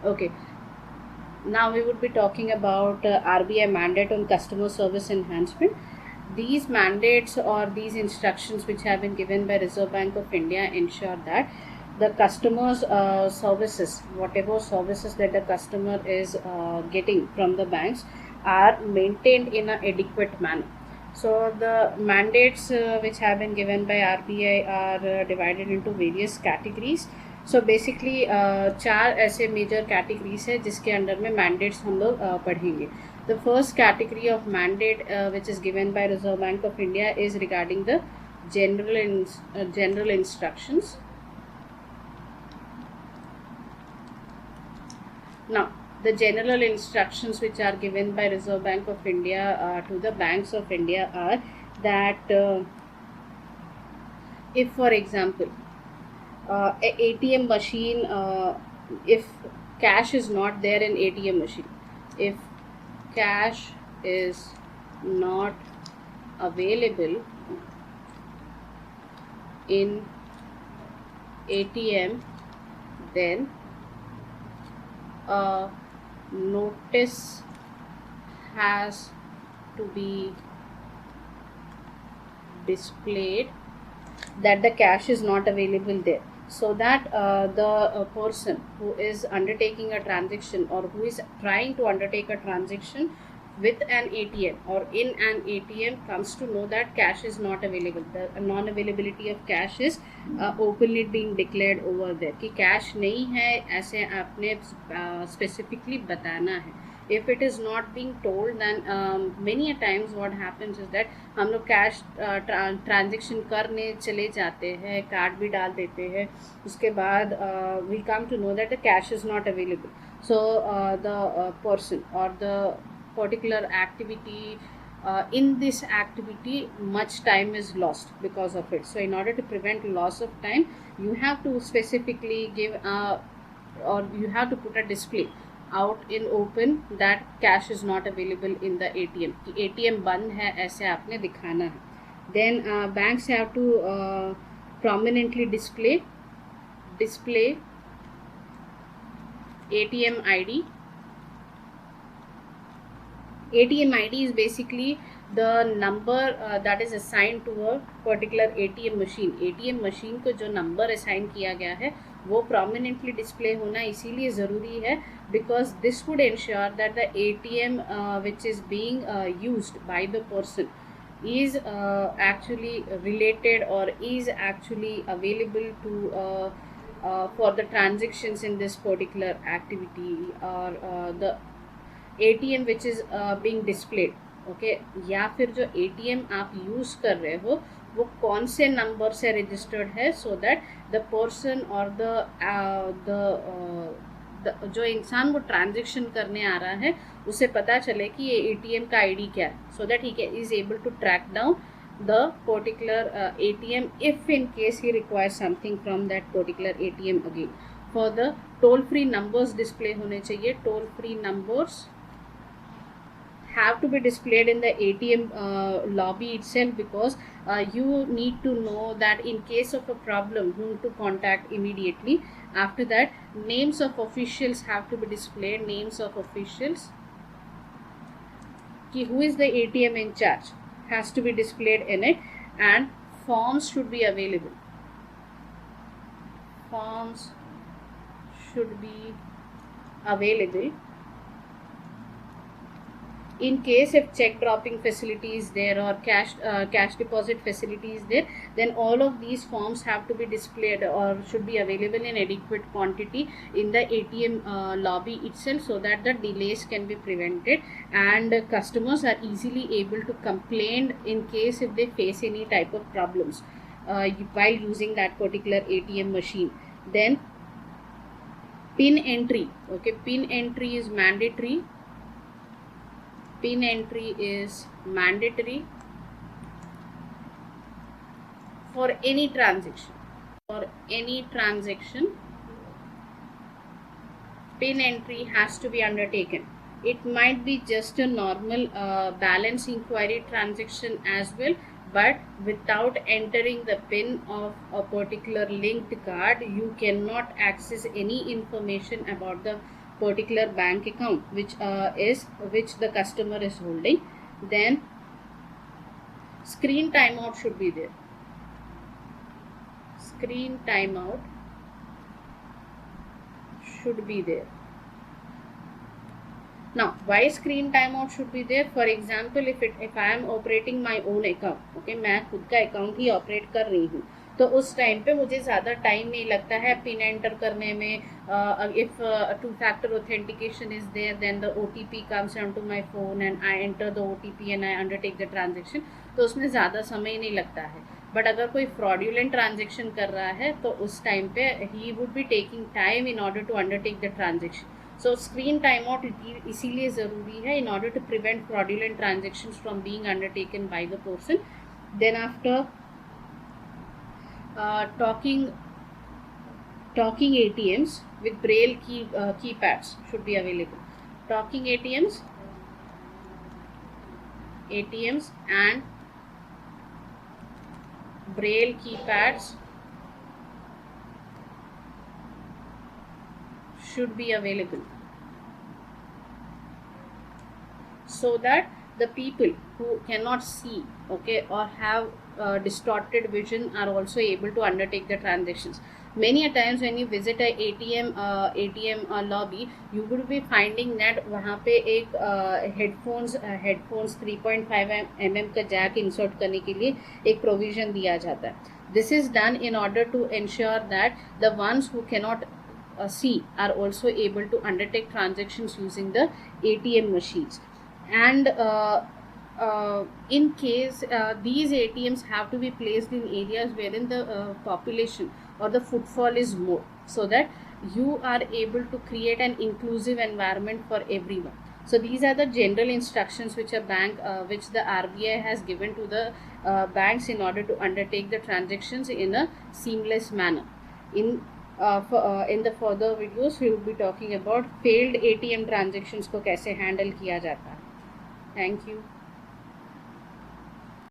Okay, now we would be talking about RBI mandate on customer service enhancement. These mandates or these instructions which have been given by Reserve Bank of India ensure that the customers services, whatever services that the customer is getting from the banks, are maintained in an adequate manner. So the mandates which have been given by RBI are divided into various categories. So basically चार ऐसे major categories है जिसके under में mandates हम लोग पढ़ेंगे. The first category of mandate which is given by reserve bank of India is regarding the general instructions. Now, the general instructions which are given by Reserve Bank of India to the banks of India are that if, for example, a ATM machine, if cash is not there in ATM machine, if cash is not available in ATM, then a notice has to be displayed that the cash is not available there, so that the person who is undertaking a transaction or who is trying to undertake a transaction with an ATM or in an ATM comes to know that cash is not available. The non-availability of cash is openly being declared over there कि cash नहीं है ऐसे आपने specifically बताना है. If it is not being told, then many a times what happens is that हम लोग cash transaction करने चले जाते हैं, कार्ड भी डाल देते हैं, उसके बाद we come to know that the cash is not available. So the person or the particular activity, in this activity much time is lost because of it. So in order to prevent loss of time, you have to specifically give or you have to put a display out in open that cash is not available in the ATM. ATM बंद है ऐसे आपने दिखाना है. Then banks have to prominently display ATM ID. ATM ID is basically the number that is assigned to a particular ATM machine. ATM machine को जो number assign किया गया है वो prominently display होना इसीलिए ज़रूरी है because this would ensure that the ATM which is being used by the person is actually related or is actually available to for the transactions in this particular activity, or the ATM which is being displayed. Okay या फिर जो ATM आप use कर रहे हो वो कौन से नंबर से रजिस्टर्ड है, सो दैट द पर्सन और जो इंसान वो ट्रांजेक्शन करने आ रहा है उसे पता चले कि ये ATM का ID क्या है, so that he is able to track down the particular ATM if in case he requires something from that particular ATM again. For the toll free numbers display होने चाहिए. Toll free numbers have to be displayed in the ATM lobby itself because you need to know that in case of a problem whom to contact immediately. After that, names of officials have to be displayed. Names of officials, ki who is the ATM in charge, has to be displayed in it, and forms should be available. Forms should be available. In case if check dropping facility is there or cash deposit facility is there, then all of these forms have to be displayed or should be available in adequate quantity in the ATM lobby itself, so that the delays can be prevented and customers are easily able to complain in case if they face any type of problems while using that particular ATM machine. Then pin entry. Okay, pin entry is mandatory. Pin entry is mandatory for any transaction. For any transaction, pin entry has to be undertaken. It might be just a normal balance inquiry transaction as well, but without entering the pin of a particular linked card, you cannot access any information about the particular bank account which the customer is holding, then screen timeout should be there. Screen timeout should be there. Now, why screen timeout should be there? For example, if I am operating my own account, okay, मैं खुद का account ही operate कर रही हूँ, तो उस time पे मुझे ज़्यादा टाइम नहीं लगता है पिन एंटर करने में. If two factor authentication is there, then the OTP comes onto my phone and I enter the OTP and I undertake the transaction. तो उसमें ज़्यादा समय नहीं लगता है. बट अगर कोई फ्रॉड्यूलेंट ट्रांजेक्शन कर रहा है तो उस टाइम पे he would be taking time in order to undertake the transaction. So screen time out इसीलिए ज़रूरी है in order to prevent fraudulent transactions from being undertaken by the person. Then after talking ATMs with braille keypads should be available. Talking ATMs and braille keypads should be available, so that the people who cannot see, okay, or have distorted vision are also able to undertake the transactions. Many a times when you visit a ATM lobby, you will be finding that वहाँ पे एक headphones 3.5 mm का jack insert करने के लिए एक provision दिया जाता है. This is done in order to ensure that the ones who cannot see are also able to undertake transactions using the ATM machines. And in case these ATMs have to be placed in areas wherein the population or the footfall is more, so that you are able to create an inclusive environment for everyone. So these are the general instructions which which the RBI has given to the banks in order to undertake the transactions in a seamless manner. In the further videos we will be talking about failed ATM transactions को कैसे handle किया जाता है. Thank you.